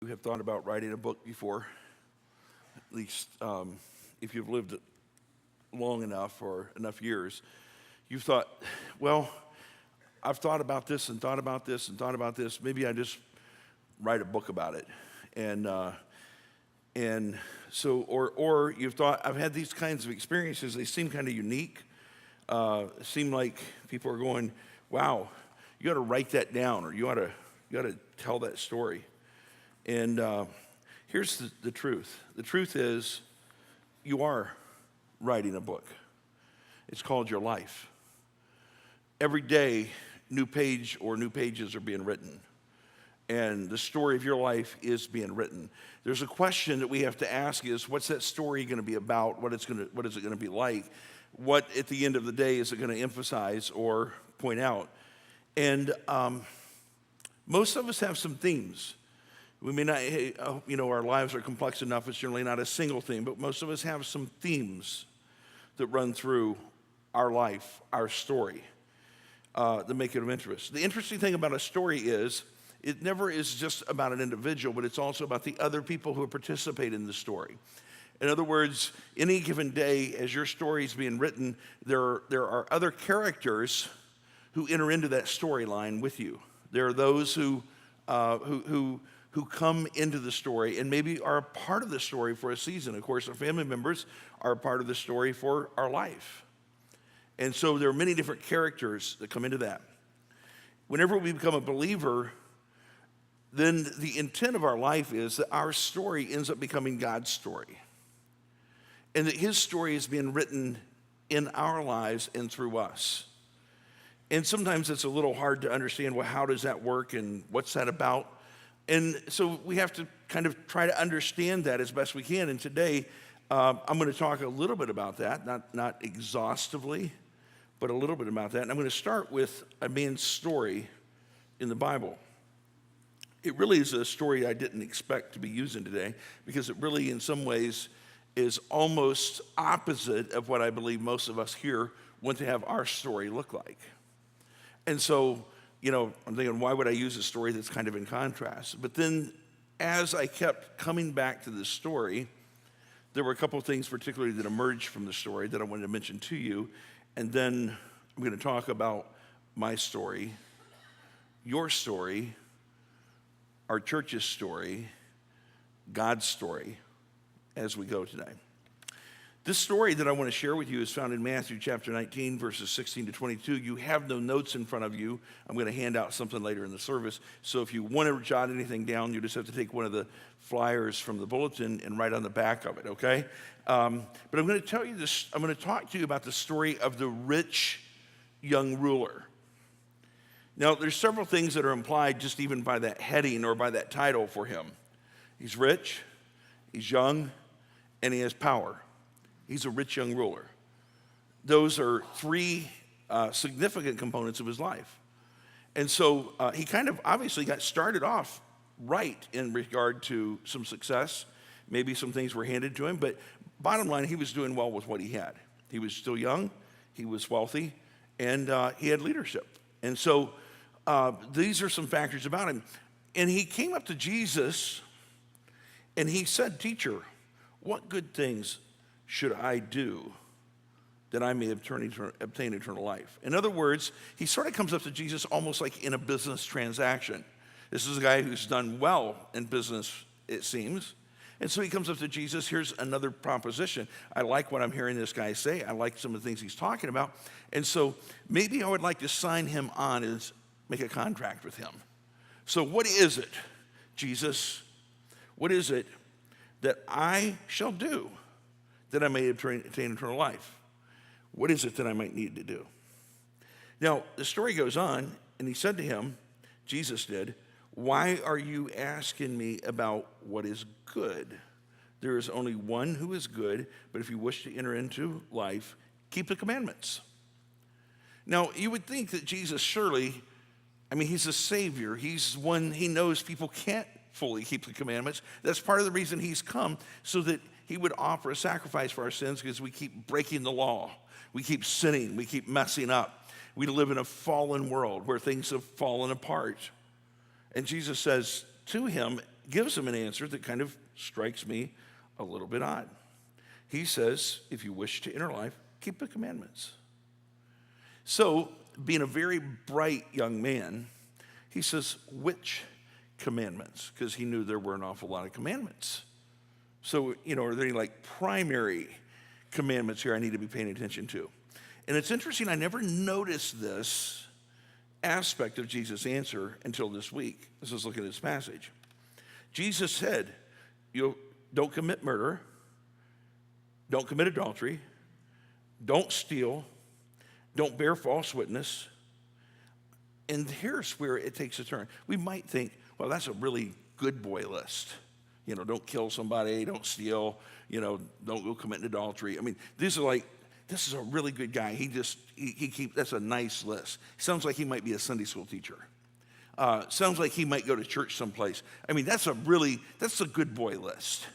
You have thought about writing a book before, at least if you've lived long enough or enough years, you've thought, well, I've thought about this and thought about this and thought about this. Maybe I just write a book about it. And so, or you've thought, I've had these kinds of experiences. They seem kind of unique. Seem like people are going, wow, you got to write that down, or you got to tell that story. And here's the truth. The truth is, you are writing a book. It's called your life. Every day, new page or new pages are being written. And the story of your life is being written. There's a question that we have to ask is, what's that story going to be about? What is it going to be like? What, at the end of the day, is it going to emphasize or point out? And most of us have some themes. We may not, our lives are complex enough, it's generally not a single theme, but most of us have some themes that run through our life, our story, that make it of interest. The interesting thing about a story is, it never is just about an individual, but it's also about the other people who participate in the story. In other words, any given day, as your story is being written, there are other characters who enter into that storyline with you. There are those who come into the story and maybe are a part of the story for a season. Of course, our family members are a part of the story for our life. And so there are many different characters that come into that. Whenever we become a believer, then the intent of our life is that our story ends up becoming God's story. And that his story is being written in our lives and through us. And sometimes it's a little hard to understand, well, how does that work and what's that about? And so we have to kind of try to understand that as best we can. And today, I'm going to talk a little bit about that, not exhaustively, but a little bit about that. And I'm going to start with a man's story in the Bible. It really is a story I didn't expect to be using today, because it really, in some ways, is almost opposite of what I believe most of us here want to have our story look like. And so, I'm thinking, why would I use a story that's kind of in contrast? But then, as I kept coming back to this story, there were a couple of things particularly that emerged from the story that I wanted to mention to you. And then I'm going to talk about my story, your story, our church's story, God's story, as we go today. This story that I want to share with you is found in Matthew chapter 19, verses 16 to 22. You have no notes in front of you. I'm going to hand out something later in the service. So if you want to jot anything down, you just have to take one of the flyers from the bulletin and write on the back of it, okay? But I'm going to tell you this. I'm going to talk to you about the story of the rich young ruler. Now, there's several things that are implied just even by that heading or by that title for him. He's rich, he's young, and he has power. He's a rich young ruler. Those are three significant components of his life. And so he kind of obviously got started off right in regard to some success. Maybe some things were handed to him, but bottom line, he was doing well with what he had. He was still young, he was wealthy, and he had leadership. And so these are some factors about him. And he came up to Jesus and he said, "Teacher, what good things should I do that I may obtain eternal life?" In other words, he sort of comes up to Jesus almost like in a business transaction. This is a guy who's done well in business, it seems. And so he comes up to Jesus. Here's another proposition. I like what I'm hearing this guy say. I like some of the things he's talking about. And so maybe I would like to sign him on and make a contract with him. So what is it, Jesus? What is it that I shall do that I may attain eternal life? What is it that I might need to do? Now, the story goes on, and he said to him, Jesus did, "Why are you asking me about what is good? There is only one who is good, but if you wish to enter into life, keep the commandments." Now, you would think that Jesus surely, he's a savior. He's one, he knows people can't fully keep the commandments. That's part of the reason he's come, so that he would offer a sacrifice for our sins, because we keep breaking the law. We keep sinning. We keep messing up. We live in a fallen world where things have fallen apart. And Jesus says to him, gives him an answer that kind of strikes me a little bit odd. He says, if you wish to enter life, keep the commandments. So, being a very bright young man, he says, which commandments? Because he knew there were an awful lot of commandments. So, are there any like primary commandments here I need to be paying attention to? And it's interesting, I never noticed this aspect of Jesus' answer until this week. Let's just look at this passage. Jesus said, you don't commit murder, don't commit adultery, don't steal, don't bear false witness. And here's where it takes a turn. We might think, well, that's a really good boy list. Don't kill somebody, don't steal, don't go commit adultery. I mean, this is a really good guy. That's a nice list. Sounds like he might be a Sunday school teacher. Sounds like he might go to church someplace. I mean, that's a good boy list.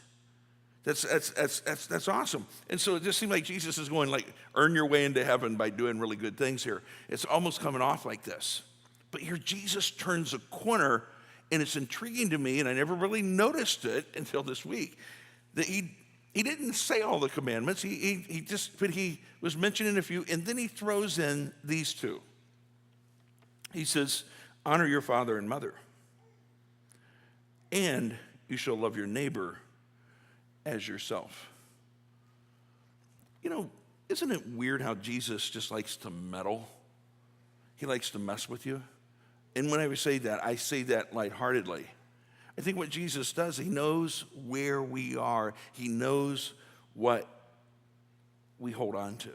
That's awesome. And so it just seemed like Jesus is going like, earn your way into heaven by doing really good things here. It's almost coming off like this. But here Jesus turns a corner, and it's intriguing to me, and I never really noticed it until this week, that he didn't say all the commandments. But he was mentioning a few, and then he throws in these two. He says, honor your father and mother, and you shall love your neighbor as yourself. Isn't it weird how Jesus just likes to meddle? He likes to mess with you. And when I say that lightheartedly. I think what Jesus does, he knows where we are. He knows what we hold on to.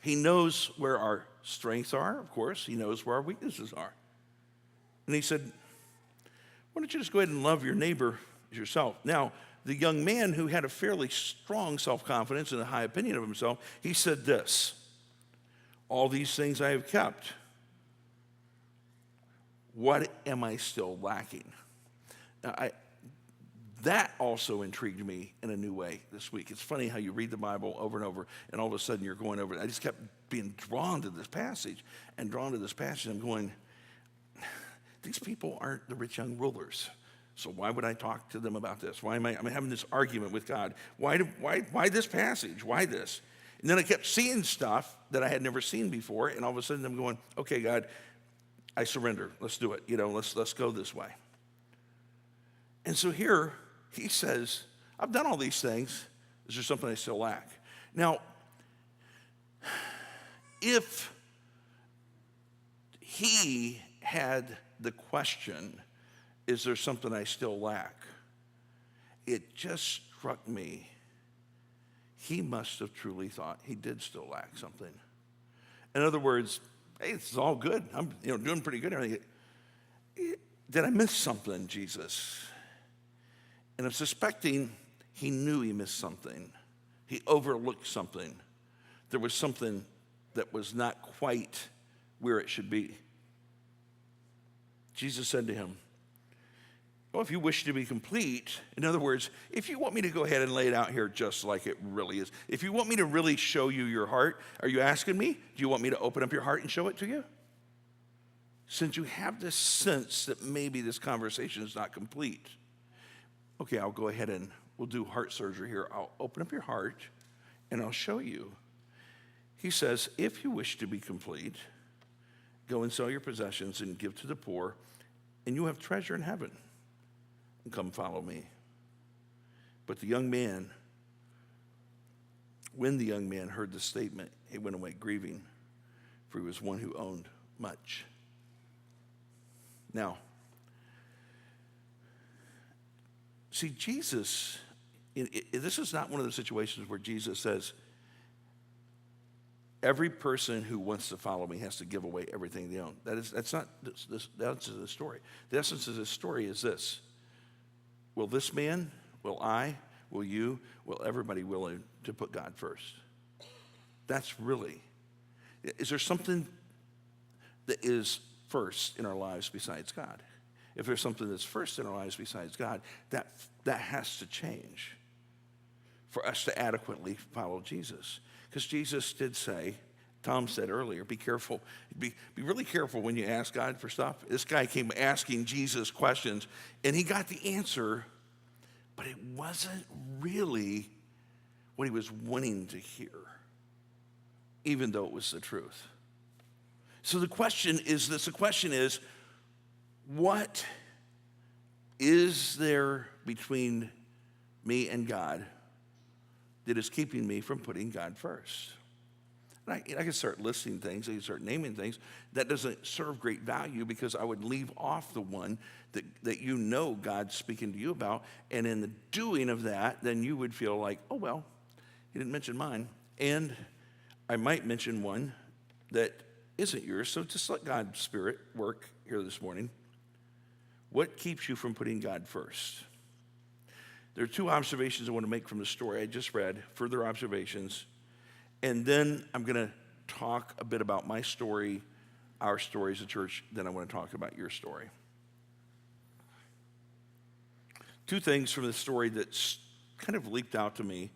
He knows where our strengths are, of course. He knows where our weaknesses are. And he said, why don't you just go ahead and love your neighbor as yourself? Now, the young man who had a fairly strong self-confidence and a high opinion of himself, he said this, all these things I have kept. What am I still lacking? Now, that also intrigued me in a new way this week. It's funny how you read the Bible over and over, and all of a sudden you're going over it. I just kept being drawn to this passage. I'm going, these people aren't the rich young rulers. So why would I talk to them about this? Why am I having this argument with God? Why this passage? Why this? And then I kept seeing stuff that I had never seen before, and all of a sudden I'm going, okay, God, I surrender. Let's do it. Let's go this way. And so here he says, I've done all these things. Is there something I still lack? Now, if he had the question, is there something I still lack? It just struck me, he must have truly thought he did still lack something. In other words, hey, it's all good. I'm doing pretty good. Did I miss something, Jesus? And I'm suspecting he knew he missed something. He overlooked something. There was something that was not quite where it should be. Jesus said to him, well, if you wish to be complete, in other words, if you want me to go ahead and lay it out here just like it really is, if you want me to really show you your heart, are you asking me? Do you want me to open up your heart and show it to you? Since you have this sense that maybe this conversation is not complete, okay, I'll go ahead and we'll do heart surgery here. I'll open up your heart and I'll show you. He says, if you wish to be complete, go and sell your possessions and give to the poor, and you have treasure in heaven. And come follow me. But when the young man heard the statement, he went away grieving, for he was one who owned much. Now, see, Jesus, this is not one of the situations where Jesus says, every person who wants to follow me has to give away everything they own. That's not the story. The essence of this story is this. Will this man, will I, will you, will everybody willing to put God first? That's really, is there something that is first in our lives besides God? If there's something that's first in our lives besides God, that has to change for us to adequately follow Jesus. Because Jesus did say, Tom said earlier, be careful. Be really careful when you ask God for stuff. This guy came asking Jesus questions, and he got the answer, but it wasn't really what he was wanting to hear, even though it was the truth. So the question is this. The question is, what is there between me and God that is keeping me from putting God first? And I can start listing things, I can start naming things. That doesn't serve great value because I would leave off the one that you know God's speaking to you about. And in the doing of that, then you would feel like, oh, well, he didn't mention mine. And I might mention one that isn't yours. So just let God's Spirit work here this morning. What keeps you from putting God first? There are two observations I want to make from the story I just read, further observations. And then I'm going to talk a bit about my story, our story as a church. Then I want to talk about your story. Two things from the story that's kind of leaped out to me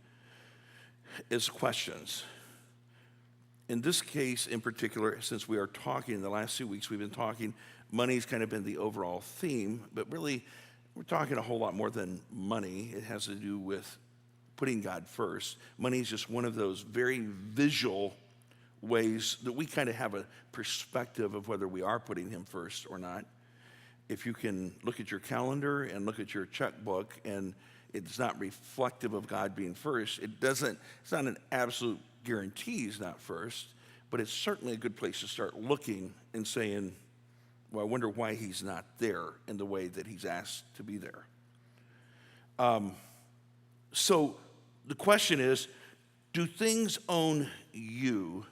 as questions. In this case in particular, since we are talking in the last 2 weeks, we've been talking, money's kind of been the overall theme, but really we're talking a whole lot more than money. It has to do with putting God first. Money is just one of those very visual ways that we kind of have a perspective of whether we are putting him first or not. If you can look at your calendar and look at your checkbook and it's not reflective of God being first, it's not an absolute guarantee he's not first, but it's certainly a good place to start looking and saying, well, I wonder why he's not there in the way that he's asked to be there. So the question is, do things own you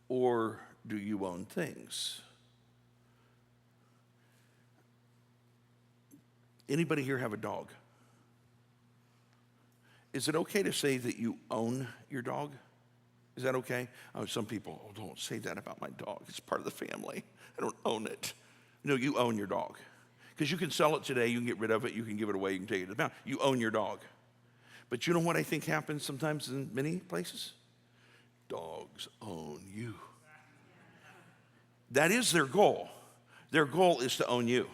or do you own things? Anybody here have a dog? Is it okay to say that you own your dog? Is that okay? Oh, some people, oh, don't say that about my dog. It's part of the family. I don't own it. No, you own your dog. Because you can sell it today, you can get rid of it, you can give it away, you can take it to the pound. You own your dog. But you know what I think happens sometimes in many places? Dogs own you. That is their goal. Their goal is to own you.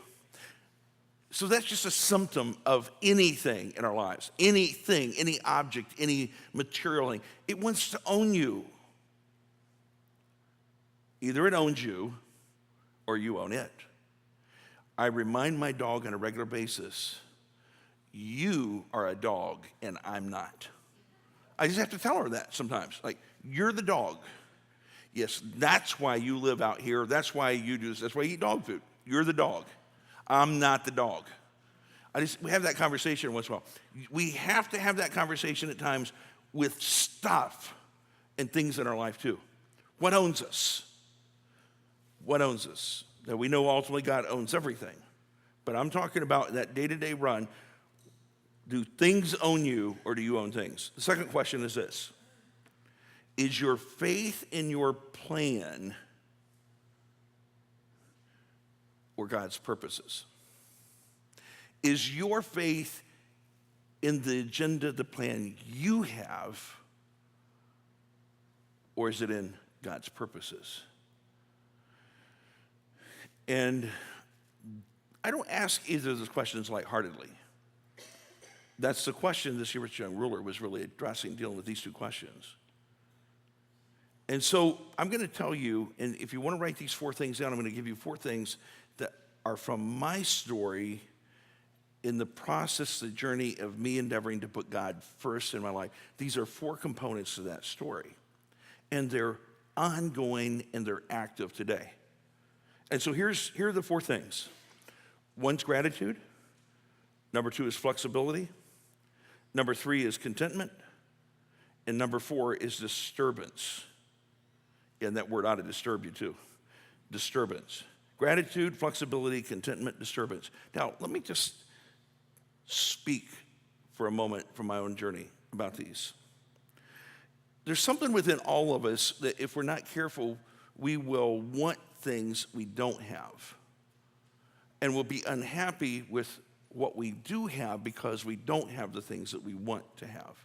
So that's just a symptom of anything in our lives. Anything, any object, any material thing. It wants to own you. Either it owns you or you own it. I remind my dog on a regular basis, you are a dog and I'm not. I just have to tell her that sometimes. Like, you're the dog. Yes, that's why you live out here. That's why you do this. That's why you eat dog food. You're the dog. I'm not the dog. We have that conversation once in a while. We have to have that conversation at times with stuff and things in our life too. What owns us? What owns us? Now we know ultimately God owns everything. But I'm talking about that day-to-day run. Do things own you or do you own things? The second question is this. Is your faith in your plan or God's purposes? Is your faith in the agenda, the plan you have, or is it in God's purposes? And I don't ask either of those questions lightheartedly. That's the question this rich young ruler was really addressing, dealing with these two questions. And so I'm going to tell you, and if you want to write these 4 things down, I'm going to give you 4 things that are from my story in the process, the journey of me endeavoring to put God first in my life. These are 4 components to that story. And they're ongoing and they're active today. And so here are the 4 things. 1's gratitude. Number 2 is flexibility. Number 3 is contentment. And number 4 is disturbance. And that word ought to disturb you too. Disturbance. Gratitude, flexibility, contentment, disturbance. Now, let me just speak for a moment from my own journey about these. There's something within all of us that if we're not careful, we will want things we don't have. And we'll be unhappy with what we do have because we don't have the things that we want to have.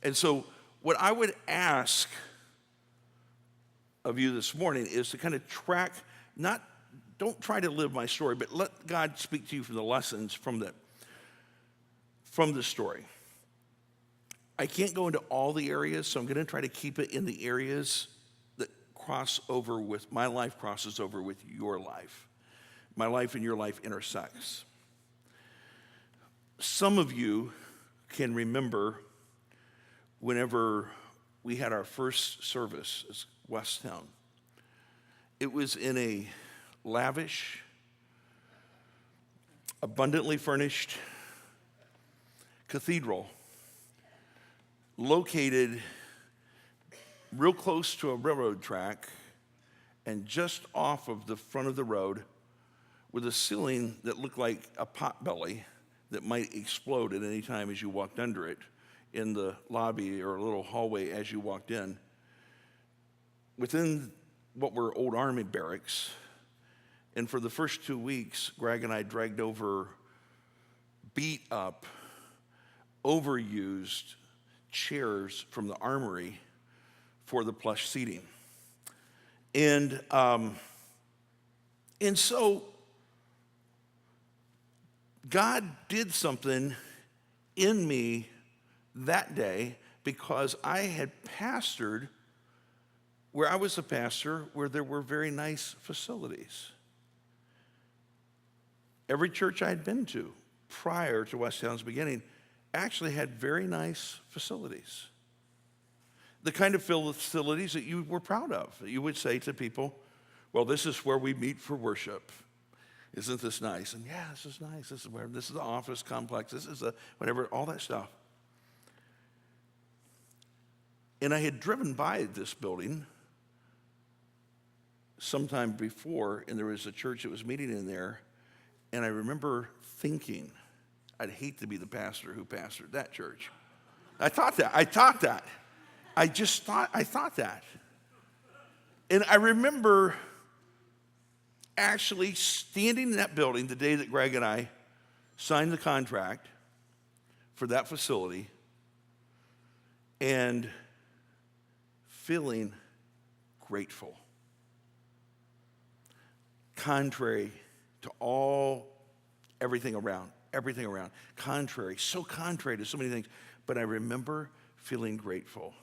And so what I would ask of you this morning is to kind of track, don't try to live my story, but let God speak to you from the lessons from the story. I can't go into all the areas, so I'm going to try to keep it in the areas that cross over with, my life crosses over with your life. My life and your life intersects. Some of you can remember whenever we had our first service as Westtown. It was in a lavish, abundantly furnished cathedral located real close to a railroad track and just off of the front of the road with a ceiling that looked like a potbelly that might explode at any time as you walked under it in the lobby or a little hallway as you walked in. Within what were old Army barracks, and for the first 2 weeks, Greg and I dragged over beat up, overused chairs from the armory for the plush seating. And so God did something in me that day because I had pastored where I was a pastor where there were very nice facilities. Every church I had been to prior to Westtown's beginning actually had very nice facilities. The kind of facilities that you were proud of, that you would say to people, well, this is where we meet for worship. Isn't this nice? And yeah, this is nice. This is the office complex. This is the whatever, all that stuff. And I had driven by this building sometime before, and there was a church that was meeting in there, and I remember thinking, I'd hate to be the pastor who pastored that church. I thought that. I thought that. And I remember actually standing in that building the day that Greg and I signed the contract for that facility and feeling grateful. Contrary to everything around. So contrary to so many things. But I remember feeling grateful.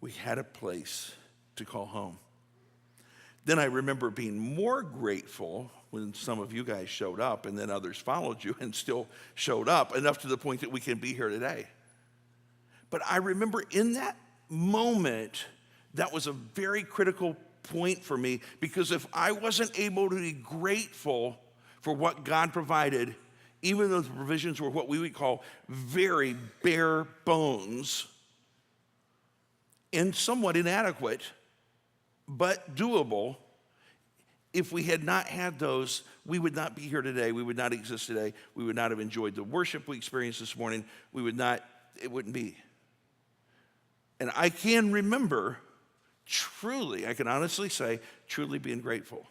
We had a place to call home. Then I remember being more grateful when some of you guys showed up and then others followed you and still showed up, enough to the point that we can be here today. But I remember in that moment, that was a very critical point for me, because if I wasn't able to be grateful for what God provided, even though the provisions were what we would call very bare bones and somewhat inadequate, but doable, if we had not had those, we would not be here today. We would not exist today. We would not have enjoyed the worship we experienced this morning. It wouldn't be. And I can remember truly, I can honestly say, truly being grateful.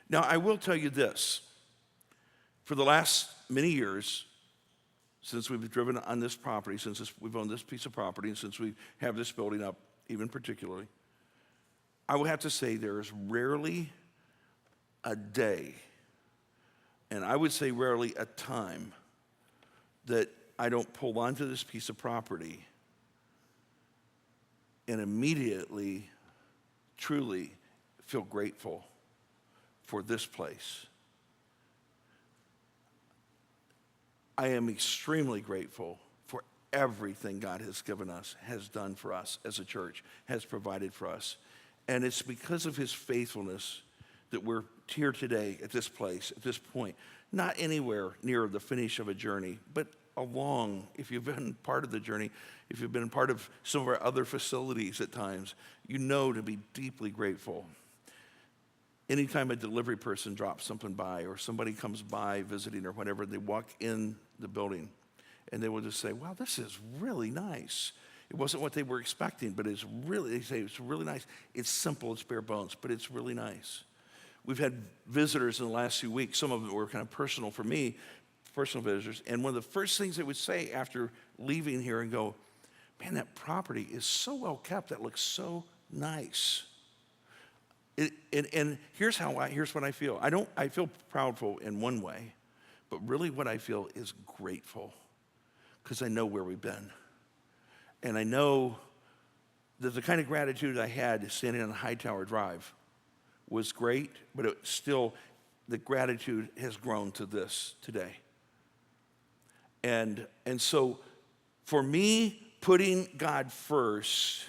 Now, I will tell you this. For the last many years, since we've driven on this property, we've owned this piece of property, and since we have this building up, even particularly, I will have to say there is rarely a day, and I would say rarely a time, that I don't pull onto this piece of property and immediately, truly feel grateful for this place. I am extremely grateful for everything God has given us, has done for us as a church, has provided for us. And it's because of his faithfulness that we're here today at this place, at this point. Not anywhere near the finish of a journey, but along, if you've been part of the journey, if you've been part of some of our other facilities at times, you know to be deeply grateful. Anytime a delivery person drops something by or somebody comes by visiting or whatever, they walk in the building and they will just say, wow, this is really nice. It wasn't what they were expecting, but they say it's really nice. It's simple, it's bare bones, but it's really nice. We've had visitors in the last few weeks. Some of them were kind of personal for me, personal visitors. And one of the first things they would say after leaving here and go, man, that property is so well kept. That looks so nice. And here's what I feel. I feel proudful in one way, but really what I feel is grateful because I know where we've been. And I know that the kind of gratitude I had standing on Hightower Drive was great, but the gratitude has grown to this today. And so for me, putting God first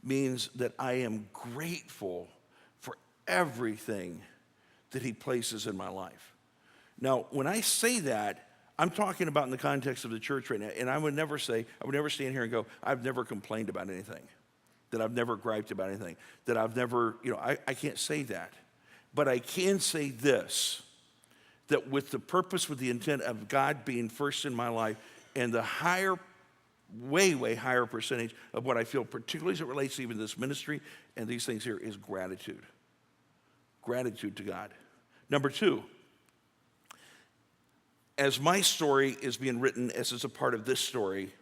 means that I am grateful for everything that he places in my life. Now, when I say that, I'm talking about in the context of the church right now, and I would never stand here and go, I've never complained about anything, that I've never griped about anything, that I've never, I can't say that. But I can say this, that with the purpose, with the intent of God being first in my life, and the higher, way, way higher percentage of what I feel, particularly as it relates to even this ministry and these things here, is gratitude. Gratitude to God. Number two, as my story is being written, as it's a part of this story,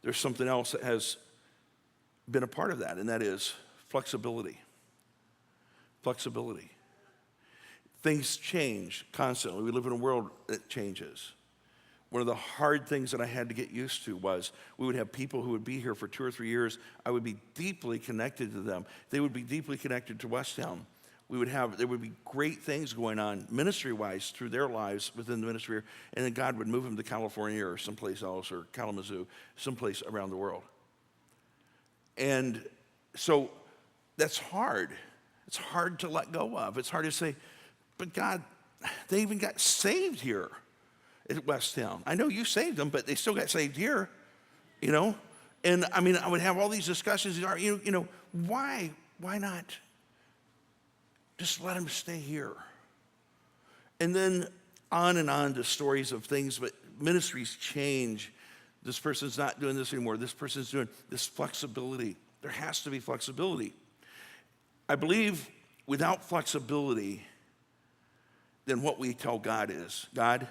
there's something else that has been a part of that, and that is flexibility. Flexibility. Things change constantly. We live in a world that changes. One of the hard things that I had to get used to was we would have people who would be here for 2 or 3 years. I would be deeply connected to them. They would be deeply connected to Westtown. There would be great things going on ministry-wise through their lives within the ministry, and then God would move them to California or someplace else, or Kalamazoo, someplace around the world. And so that's hard. It's hard to let go of. It's hard to say, but God, they even got saved here at Westtown. I know you saved them, but they still got saved here, And I mean, I would have all these discussions. Why not just let them stay here? And then on to stories of things, but ministries change. This person's not doing this anymore. This person's doing this. Flexibility. There has to be flexibility. I believe without flexibility, then what we tell God is, God,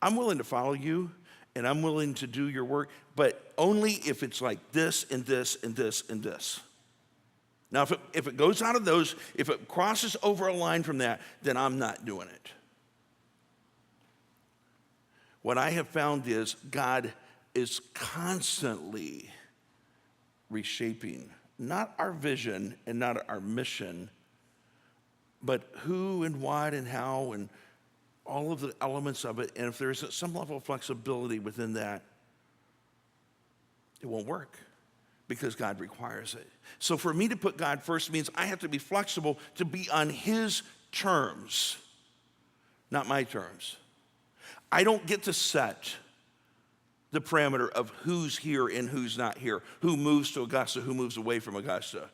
I'm willing to follow you and I'm willing to do your work, but only if it's like this and this and this and this. Now, if it goes out of those, if it crosses over a line from that, then I'm not doing it. What I have found is God is constantly reshaping, not our vision and not our mission, but who and what and how and all of the elements of it. And if there isn't some level of flexibility within that, it won't work because God requires it. So for me to put God first means I have to be flexible to be on his terms, not my terms. I don't get to set the parameter of who's here and who's not here, who moves to Augusta, who moves away from Augusta,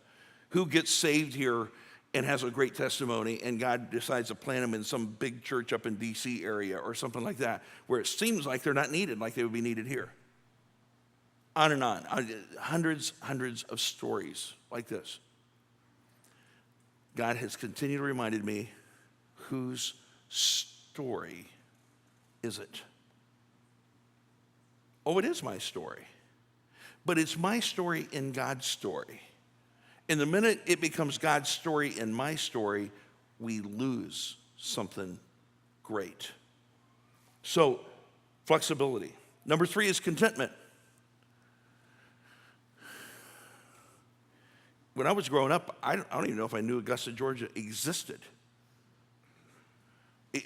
who gets saved here and has a great testimony, and God decides to plant them in some big church up in D.C. area or something like that, where it seems like they're not needed like they would be needed here. On and on. Hundreds of stories like this. God has continually reminded me, whose story is it? Oh, it is my story. But it's my story in God's story. And the minute it becomes God's story and my story, we lose something great. So, flexibility. Number 3 is contentment. When I was growing up, I don't even know if I knew Augusta, Georgia existed.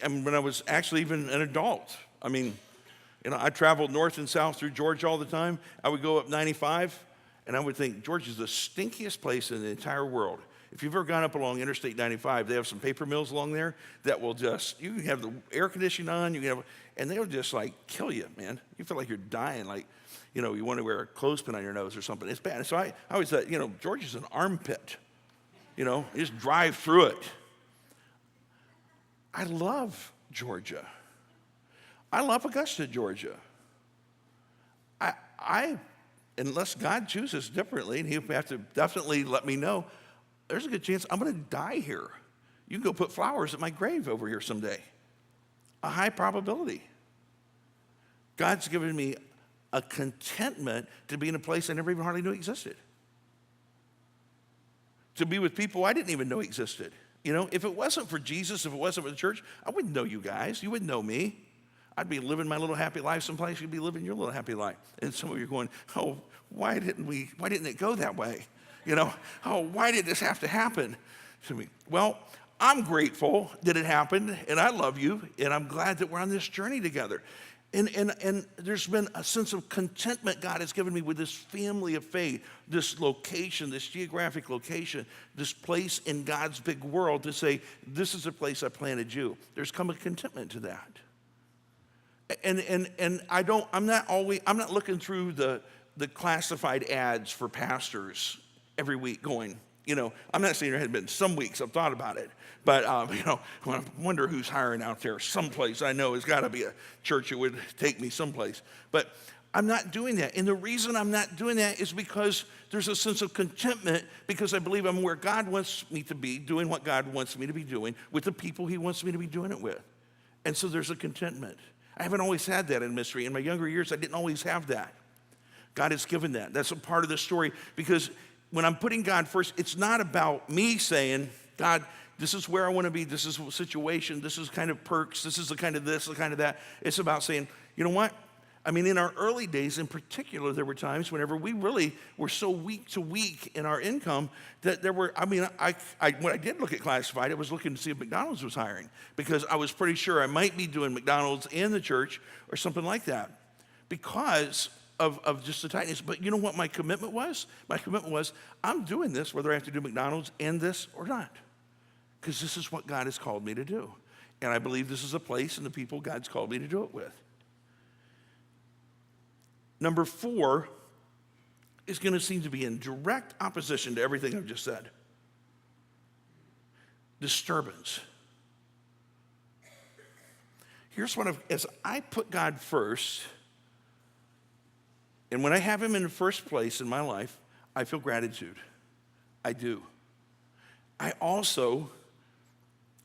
When I was actually even an adult. I traveled north and south through Georgia all the time. I would go up 95, and I would think, Georgia's the stinkiest place in the entire world. If you've ever gone up along Interstate 95, they have some paper mills along there that will you can have the air conditioning on, and they'll just kill you, man. You feel like you're dying, you want to wear a clothespin on your nose or something. It's bad. So I always thought, Georgia's an armpit. You just drive through it. I love Georgia. I love Augusta, Georgia. Unless God chooses differently, and he'll have to definitely let me know, there's a good chance I'm going to die here. You can go put flowers at my grave over here someday. A high probability. God's given me a contentment to be in a place I never even hardly knew existed. To be with people I didn't even know existed. You know, if it wasn't for Jesus, if it wasn't for the church, I wouldn't know you guys. You wouldn't know me. I'd be living my little happy life someplace. You'd be living your little happy life. And some of you are going, oh, why didn't it go that way? You know, oh, why did this have to happen to me? Well, I'm grateful that it happened, and I love you, and I'm glad that we're on this journey together. And there's been a sense of contentment God has given me with this family of faith, this location, this geographic location, this place in God's big world to say, this is a place I planted you. There's come a contentment to that. And I'm not looking through the classified ads for pastors every week going, you know, I'm not saying there had been some weeks I've thought about it, but, you know, I wonder who's hiring out there. Someplace I know has got to be a church that would take me someplace. But I'm not doing that. And the reason I'm not doing that is because there's a sense of contentment because I believe I'm where God wants me to be, doing what God wants me to be doing with the people he wants me to be doing it with. And so there's a contentment. I haven't always had that in ministry. In my younger years, I didn't always have that. God has given that. That's a part of the story because when I'm putting God first, it's not about me saying, God, this is where I want to be. This is a situation. This is kind of perks. This is the kind of this, the kind of that. It's about saying, you know what? I mean, in our early days in particular, there were times whenever we really were so week to week in our income that there were, when I did look at classified, I was looking to see if McDonald's was hiring because I was pretty sure I might be doing McDonald's in the church or something like that because of just the tightness. But you know what my commitment was? My commitment was, I'm doing this whether I have to do McDonald's in this or not because this is what God has called me to do. And I believe this is a place and the people God's called me to do it with. Number 4 is going to seem to be in direct opposition to everything I've just said. Disturbance. Here's what as I put God first, and when I have him in the first place in my life, I feel gratitude. I do. I also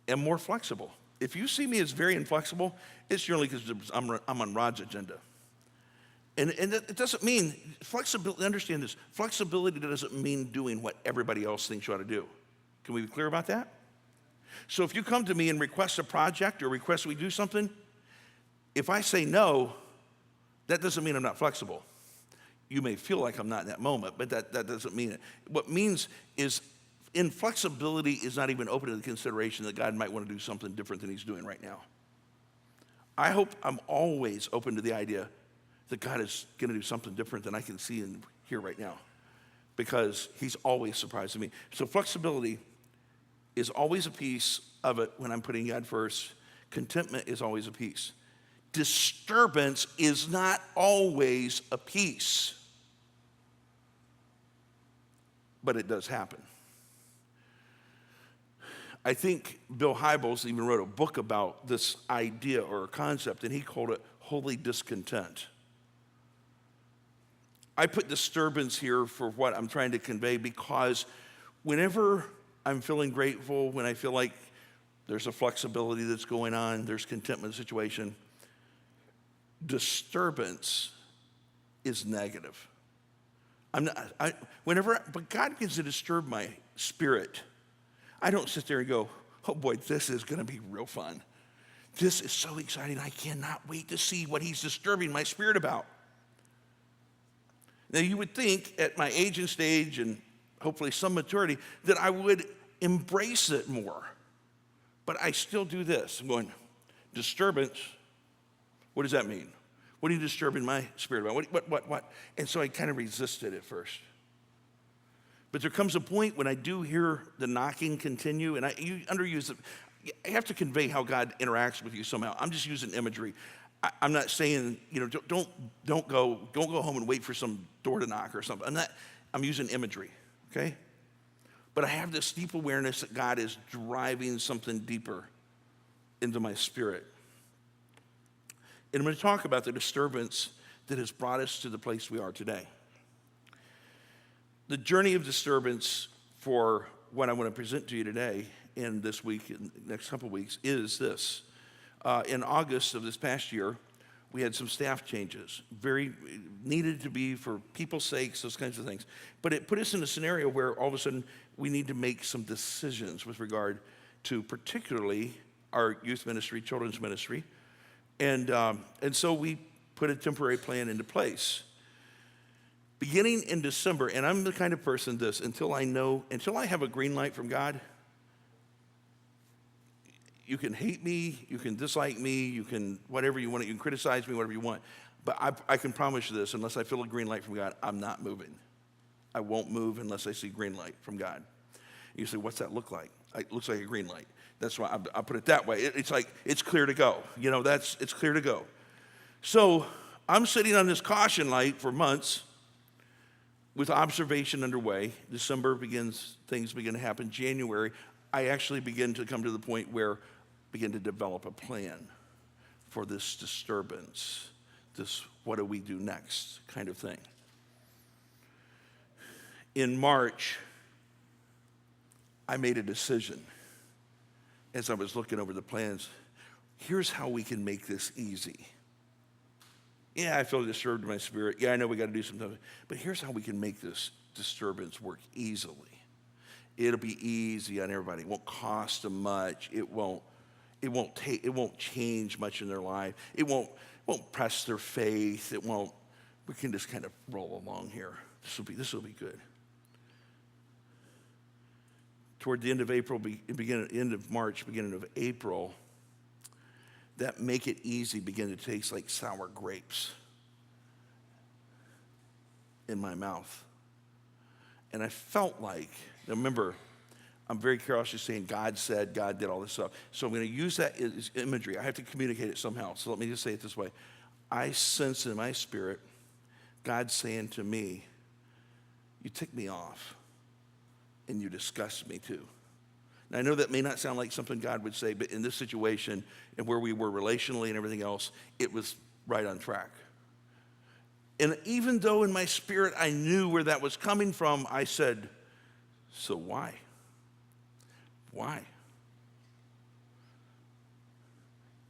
am more flexible. If you see me as very inflexible, it's generally because I'm on Rod's agenda. And it doesn't mean, flexibility, understand this, flexibility doesn't mean doing what everybody else thinks you ought to do. Can we be clear about that? So if you come to me and request a project or request we do something, if I say no, that doesn't mean I'm not flexible. You may feel like I'm not in that moment, but that doesn't mean it. What means is inflexibility is not even open to the consideration that God might want to do something different than he's doing right now. I hope I'm always open to the idea that God is going to do something different than I can see and hear right now because he's always surprising me. So flexibility is always a piece of it when I'm putting God first. Contentment is always a piece. Disturbance is not always a piece, but it does happen. I think Bill Hybels even wrote a book about this idea or concept, and he called it holy discontent. I put disturbance here for what I'm trying to convey because whenever I'm feeling grateful, when I feel like there's a flexibility that's going on, there's contentment in the situation, disturbance is negative. But God begins to disturb my spirit. I don't sit there and go, oh boy, this is going to be real fun. This is so exciting. I cannot wait to see what he's disturbing my spirit about. Now, you would think at my age and stage and hopefully some maturity that I would embrace it more. But I still do this. I'm going, disturbance, what does that mean? What are you disturbing my spirit about? What? And so I kind of resisted at first. But there comes a point when I do hear the knocking continue, and you underuse it. I have to convey how God interacts with you somehow. I'm just using imagery. I'm not saying, don't go home and wait for some door to knock or something. I'm using imagery, okay? But I have this deep awareness that God is driving something deeper into my spirit. And I'm going to talk about the disturbance that has brought us to the place we are today. The journey of disturbance for what I want to present to you today and this week and the next couple of weeks is this. In August of this past year, We had some staff changes, very needed to be for people's sakes, those kinds of things. But it put us in a scenario where all of a sudden we need to make some decisions with regard to particularly our youth ministry, children's ministry. And so we put a temporary plan into place. Beginning in December, and I'm the kind of person until I have a green light from God, you can hate me, you can dislike me, you can whatever you want, you can criticize me, whatever you want. But I can promise you this, unless I feel a green light from God, I'm not moving. I won't move unless I see green light from God. You say, what's that look like? It looks like a green light. That's why I put it that way. It's like, it's clear to go. It's clear to go. So I'm sitting on this caution light for months with observation underway. December things begin to happen. January, I actually begin to come to the point where begin to develop a plan for this disturbance, this what do we do next kind of thing. In March, I made a decision as I was looking over the plans. Here's how we can make this easy. Yeah, I feel disturbed in my spirit. Yeah, I know we got to do something. But here's how we can make this disturbance work easily. It'll be easy on everybody. It won't cost them much. It won't change much in their life. It won't press their faith. We can just kind of roll along here. This will be good. Toward the end of end of March, beginning of April, that make it easy began to taste like sour grapes in my mouth. And I felt like, now remember, I'm very careful saying God said, God did all this stuff. So I'm going to use that as imagery. I have to communicate it somehow. So let me just say it this way. I sense in my spirit God saying to me, you tick me off and you disgust me too. Now, I know that may not sound like something God would say, but in this situation and where we were relationally and everything else, it was right on track. And even though in my spirit I knew where that was coming from, I said, so why? Why?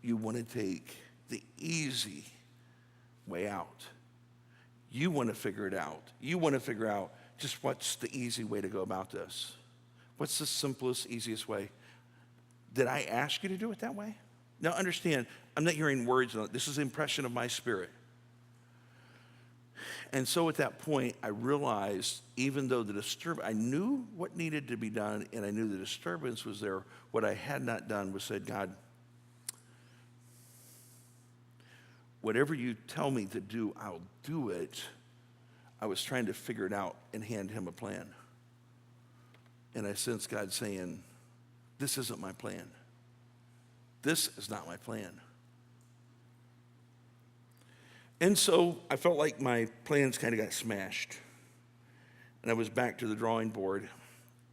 You want to take the easy way out. You want to figure it out. You want to figure out just what's the easy way to go about this. What's the simplest, easiest way? Did I ask you to do it that way? Now understand, I'm not hearing words. This is the impression of my spirit. And so at that point, I realized, even though I knew what needed to be done, and I knew the disturbance was there, what I had not done was said, God, whatever you tell me to do, I'll do it. I was trying to figure it out and hand him a plan. And I sensed God saying, this isn't my plan. This is not my plan. And so I felt like my plans kind of got smashed. And I was back to the drawing board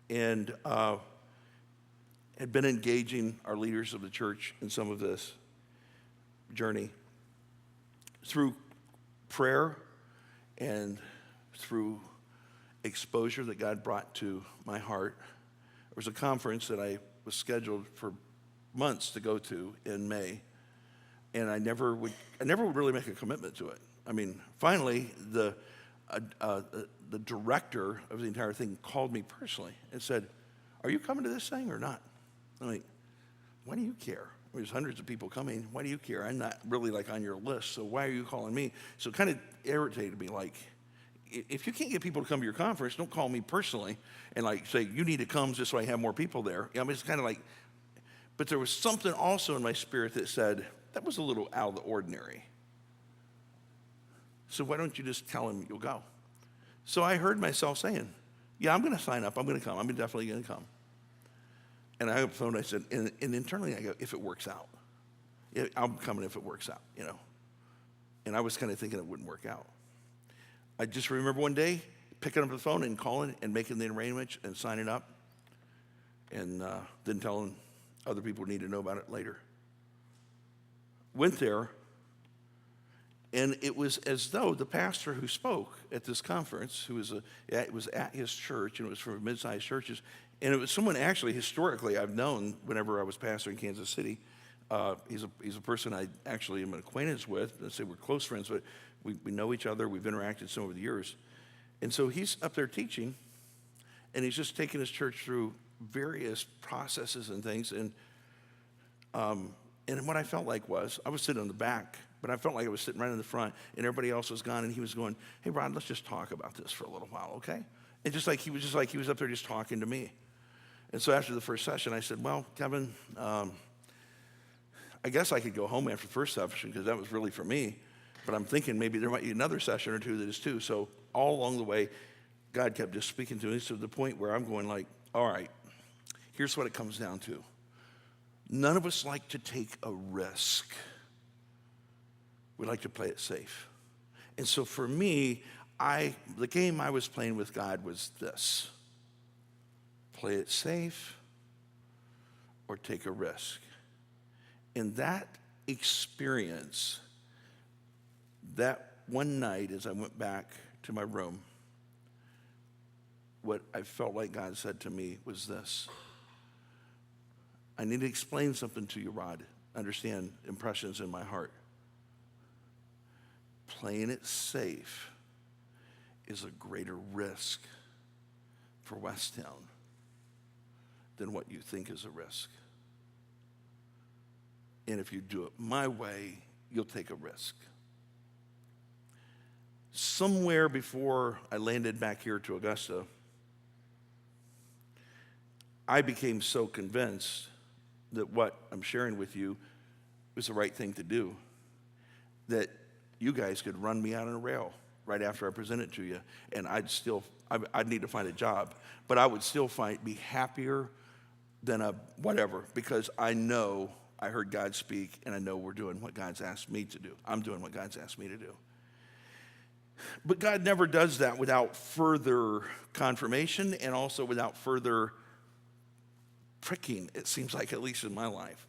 and had been engaging our leaders of the church in some of this journey through prayer and through exposure that God brought to my heart. There was a conference that I was scheduled for months to go to in May, and I never would really make a commitment to it. I mean, finally, the director of the entire thing called me personally and said, are you coming to this thing or not? I'm like, why do you care? There's hundreds of people coming. Why do you care? I'm not really like on your list, so why are you calling me? So it kind of irritated me, like, if you can't get people to come to your conference, don't call me personally and like say, you need to come just so I have more people there. I mean, it's kind of like, but there was something also in my spirit that said, that was a little out of the ordinary. So why don't you just tell him you'll go? So I heard myself saying, yeah, I'm going to sign up. I'm going to come. I'm definitely going to come. And I hung up the phone. I said, and internally I go, if it works out. I'm coming if it works out, you know. And I was kind of thinking it wouldn't work out. I just remember one day picking up the phone and calling and making the arrangements and signing up and then telling other people who need to know about it later. Went there, and it was as though the pastor who spoke at this conference, it was at his church, and it was from mid-sized churches, and it was someone actually historically I've known whenever I was pastor in Kansas City, He's a person I actually am an acquaintance with. Let's say we're close friends, but we know each other. We've interacted some over the years. And so he's up there teaching, and he's just taking his church through various processes and things. And what I felt like was, I was sitting in the back, but I felt like I was sitting right in the front, and everybody else was gone, and he was going, "Hey, Rod, let's just talk about this for a little while, okay?" And he was up there just talking to me. And so after the first session, I said, "Well, Kevin, I guess I could go home after the first session because that was really for me, but I'm thinking maybe there might be another session or two that is too." So all along the way, God kept just speaking to me to the point where I'm going like, all right, here's what it comes down to. None of us like to take a risk. We like to play it safe. And so for me, the game I was playing with God was this: play it safe or take a risk. In that experience, that one night as I went back to my room, what I felt like God said to me was this: I need to explain something to you, Rod. Understand impressions in my heart. Playing it safe is a greater risk for Westtown than what you think is a risk. And if you do it my way, you'll take a risk. Somewhere before I landed back here to Augusta, I became so convinced that what I'm sharing with you was the right thing to do, that you guys could run me out on a rail right after I present it to you, and I'd need to find a job, but I would still be happier than a whatever, because I know I heard God speak, and I know we're doing what God's asked me to do. I'm doing what God's asked me to do. But God never does that without further confirmation and also without further pricking, it seems like, at least in my life.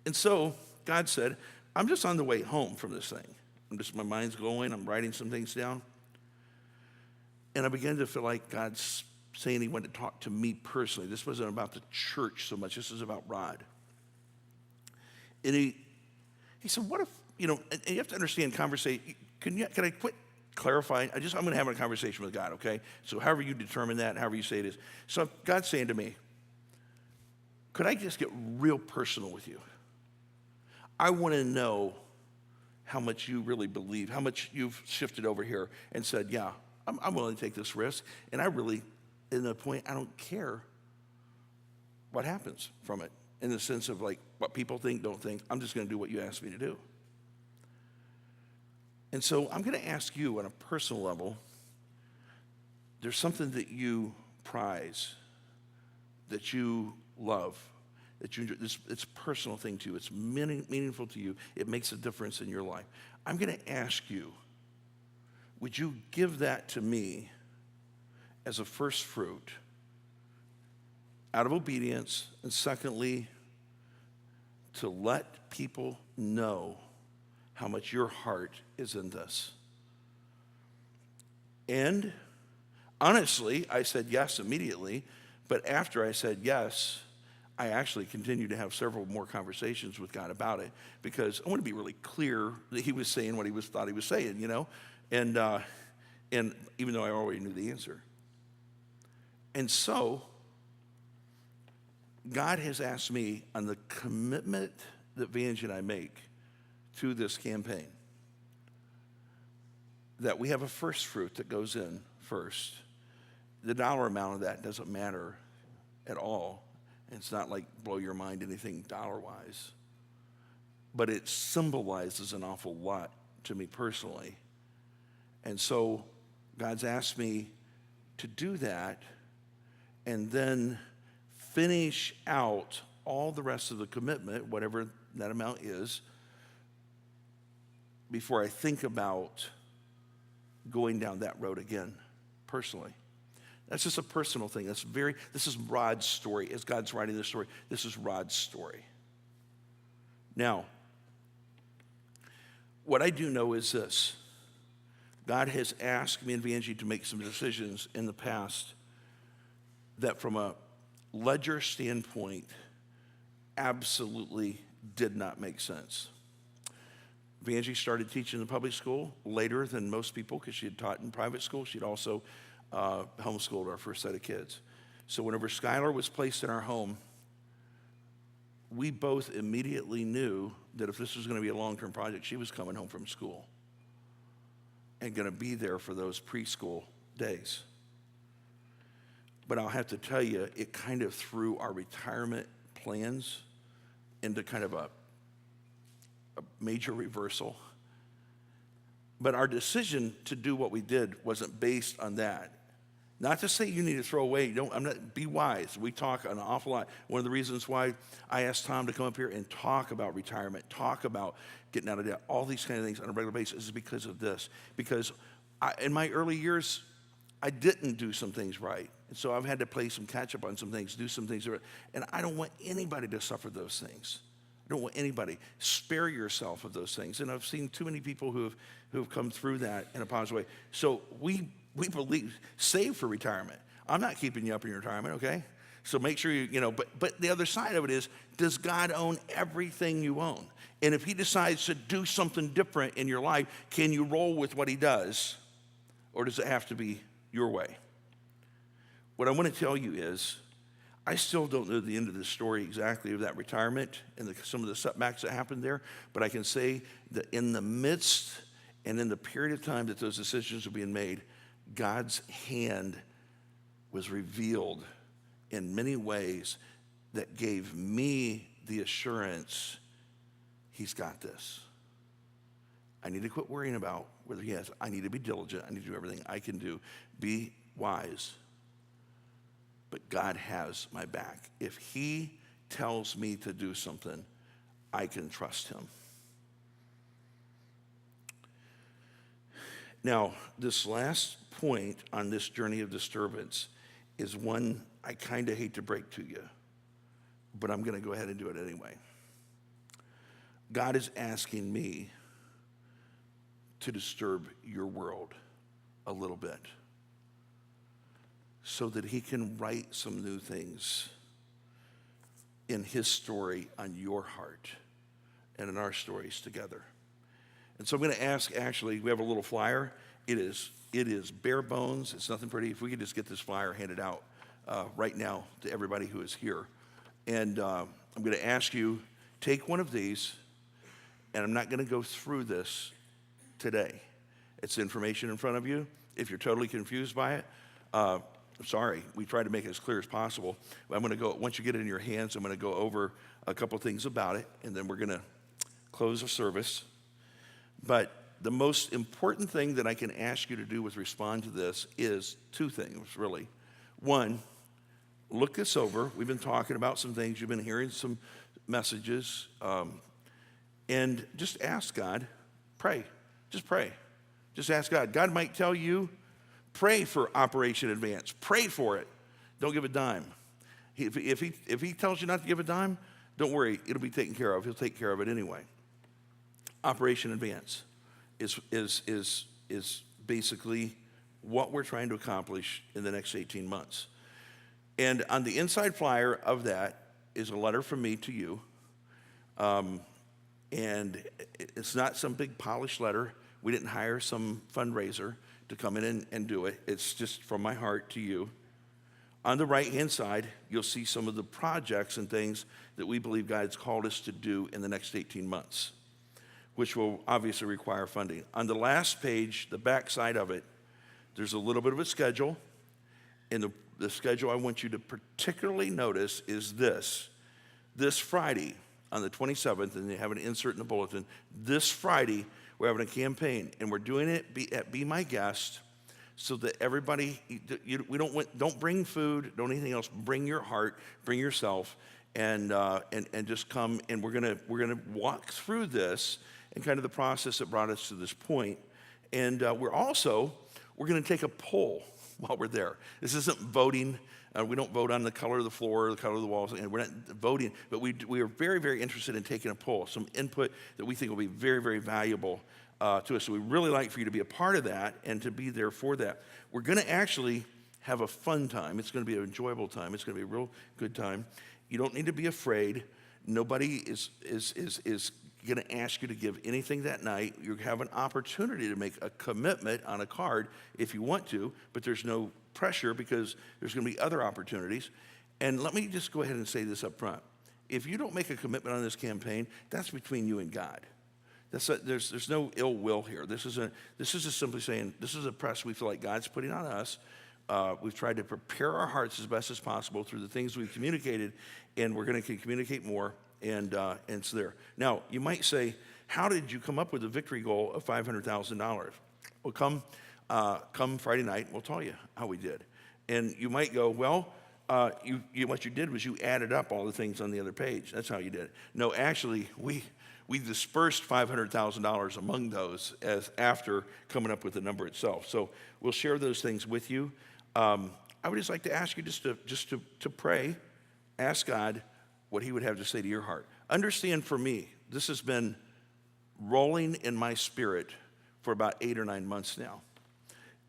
And so God said, I'm just on the way home from this thing. My mind's going, I'm writing some things down. And I began to feel like God's saying he wanted to talk to me personally. This wasn't about the church so much. This is about Rod. And he said, what if, and you have to understand conversation. Can I quit clarifying? I'm going to have a conversation with God, okay? So however you determine that, however you say it is. So God's saying to me, could I just get real personal with you? I want to know how much you really believe, how much you've shifted over here and said, yeah, I'm willing to take this risk. And I really, in the point, I don't care what happens from it, in the sense of like what people think, don't think. I'm just going to do what you asked me to do. And so I'm going to ask you on a personal level, there's something that you prize, that you love, it's a personal thing to you. It's meaningful to you. It makes a difference in your life. I'm going to ask you, would you give that to me as a first fruit out of obedience, and secondly, to let people know how much your heart is in this? And honestly, I said yes immediately, but after I said yes, I actually continued to have several more conversations with God about it, because I want to be really clear that he was saying what he thought he was saying, and even though I already knew the answer. And so God has asked me, on the commitment that Vanjie and I make to this campaign, that we have a first fruit that goes in first. The dollar amount of that doesn't matter at all. It's not like blow your mind anything dollar-wise. But it symbolizes an awful lot to me personally. And so God's asked me to do that and then finish out all the rest of the commitment, whatever that amount is, before I think about going down that road again, personally. That's just a personal thing. This is Rod's story. As God's writing this story, this is Rod's story. Now, what I do know is this. God has asked me and Vanjie to make some decisions in the past that, from a ledger standpoint, absolutely did not make sense. Vanjie started teaching in the public school later than most people because she had taught in private school. She'd also homeschooled our first set of kids. So whenever Skylar was placed in our home, we both immediately knew that if this was going to be a long-term project, she was coming home from school and going to be there for those preschool days. But I'll have to tell you, it kind of threw our retirement plans into kind of a major reversal. But our decision to do what we did wasn't based on that. Not to say you need to throw away. Be wise. We talk an awful lot. One of the reasons why I asked Tom to come up here and talk about retirement, talk about getting out of debt, all these kind of things on a regular basis is because of this. Because in my early years, I didn't do some things right. And so I've had to play some catch up on some things, do some things. And I don't want anybody to suffer those things. I don't want anybody. Spare yourself of those things. And I've seen too many people who have come through that in a positive way. So we believe, save for retirement. I'm not keeping you up in your retirement, okay? So make sure but the other side of it is, does God own everything you own? And if he decides to do something different in your life, can you roll with what he does? Or does it have to be your way? What I want to tell you is, I still don't know the end of the story exactly of that retirement and some of the setbacks that happened there, but I can say that in the midst and in the period of time that those decisions were being made, God's hand was revealed in many ways that gave me the assurance he's got this. I need to quit worrying about whether he has. I need to be diligent. I need to do everything I can do. Be wise. But God has my back. If he tells me to do something, I can trust him. Now, this last point on this journey of disturbance is one I kind of hate to break to you, but I'm going to go ahead and do it anyway. God is asking me to disturb your world a little bit so that he can write some new things in his story on your heart and in our stories together. And so I'm going to ask, actually, we have a little flyer. It is bare bones. It's nothing pretty. If we could just get this flyer handed out right now to everybody who is here. And I'm going to ask you, take one of these, and I'm not going to go through this today. It's information in front of you. If you're totally confused by it, I'm sorry. We try to make it as clear as possible. But I'm going to go, once you get it in your hands, I'm going to go over a couple things about it, and then we're going to close the service. But the most important thing that I can ask you to do with respond to this is two things, really. One, look this over. We've been talking about some things. You've been hearing some messages. And just ask God. Pray. Just pray. Just ask God. God might tell you, pray for Operation Advance. Pray for it. Don't give a dime. If he tells you not to give a dime, don't worry. It'll be taken care of. He'll take care of it anyway. Operation Advance is basically what we're trying to accomplish in the next 18 months. And on the inside flyer of that is a letter from me to you. And it's not some big polished letter. We didn't hire some fundraiser to come in and do it. It's just from my heart to you. On the right-hand side, you'll see some of the projects and things that we believe God's called us to do in the next 18 months, which will obviously require funding. On the last page, the back side of it, there's a little bit of a schedule. And the schedule I want you to particularly notice is this. This Friday, on the 27th, and they have an insert in the bulletin, this Friday, we're having a campaign, and we're doing it at Be My Guest, so that everybody, don't bring food, don't anything else, bring your heart, bring yourself, and just come, and we're gonna walk through this and kind of the process that brought us to this point. And we're gonna take a poll while we're there. This isn't voting. We don't vote on the color of the floor or the color of the walls, and we're not voting, but we are very, very interested in taking a poll, some input that we think will be very, very valuable to us. So we really like for you to be a part of that and to be there for that. We're gonna actually have a fun time. It's gonna be an enjoyable time. It's gonna be a real good time. You don't need to be afraid. Nobody is going to ask you to give anything that night. You have an opportunity to make a commitment on a card if you want to, but there's no pressure because there's going to be other opportunities. And let me just go ahead and say this up front. If you don't make a commitment on this campaign, that's between you and God. There's no ill will here. This is just simply saying, this is a press we feel like God's putting on us. We've tried to prepare our hearts as best as possible through the things we've communicated, and we're going to communicate more, and it's there. Now, you might say, how did you come up with a victory goal of $500,000? Well, come Friday night, we'll tell you how we did. And you might go, well, what you did was you added up all the things on the other page. That's how you did it. No, actually, we dispersed $500,000 among those as after coming up with the number itself. So we'll share those things with you. I would just like to ask you just to pray, ask God what he would have to say to your heart. Understand, for me, this has been rolling in my spirit for about 8 or 9 months now.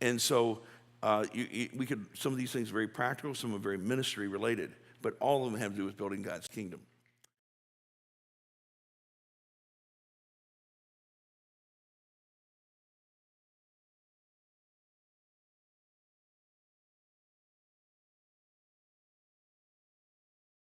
And so some of these things are very practical, some are very ministry related, but all of them have to do with building God's kingdom.